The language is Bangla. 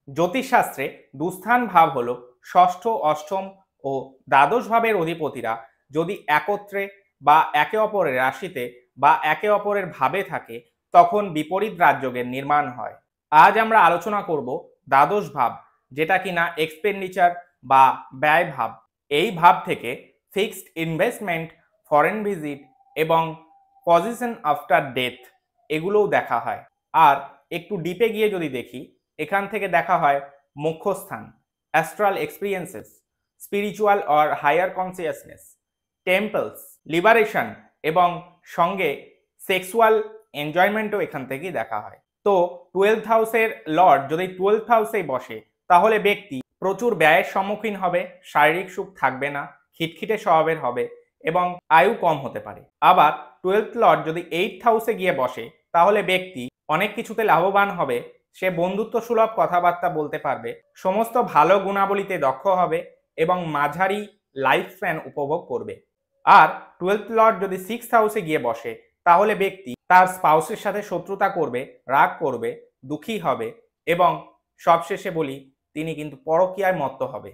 জ্যোতিষশাস্ত্রে দুস্থান ভাব হলো ষষ্ঠ, অষ্টম ও দ্বাদশ ভাবের অধিপতিরা যদি একত্রে বা একে অপরের রাশিতে বা একে অপরের ভাবে থাকে তখন বিপরীত রাজযোগের নির্মাণ হয়। আজ আমরা আলোচনা করব দ্বাদশ ভাব, যেটা কিনা এক্সপেন্ডিচার বা ব্যয় ভাব। এই ভাব থেকে ফিক্সড ইনভেস্টমেন্ট, ফরেন ভিজিট এবং পজিশন আফটার ডেথ এগুলোও দেখা হয়। আর একটু ডিপে গিয়ে যদি দেখি, এখান থেকে দেখা হয় মোক্ষস্থান, astral experiences, spiritual or higher consciousness, temples, liberation এবং সঙ্গে সেক্সুয়াল এনজয়মেন্টও এখান থেকেই দেখা হয়। তো 12th হাউসের লর্ড যদি 12th হাউসেই বসে তাহলে ব্যক্তি প্রচুর ব্যয়ের সম্মুখীন হবে, শারীরিক সুখ থাকবে না, খিটখিটে স্বভাবের হবে এবং আয়ু কম হতে পারে। আবার 12th লর্ড যদি 8th হাউসে গিয়ে বসে তাহলে ব্যক্তি অনেক কিছুতে লাভবান হবে, সে বন্ধুত্ব সুলভ কথাবার্তা বলতে পারবে, সমস্ত ভালো গুণাবলীতে দক্ষ হবে এবং মাঝারি লাইফ স্প্যান উপভোগ করবে। আর 12th লর্ড যদি 6th হাউসে গিয়ে বসে তাহলে ব্যক্তি তার স্পাউসের সাথে শত্রুতা করবে, রাগ করবে, দুঃখী হবে এবং সবশেষে বলি তিনি কিন্তু পরকীয়ায় মত্ত হবে।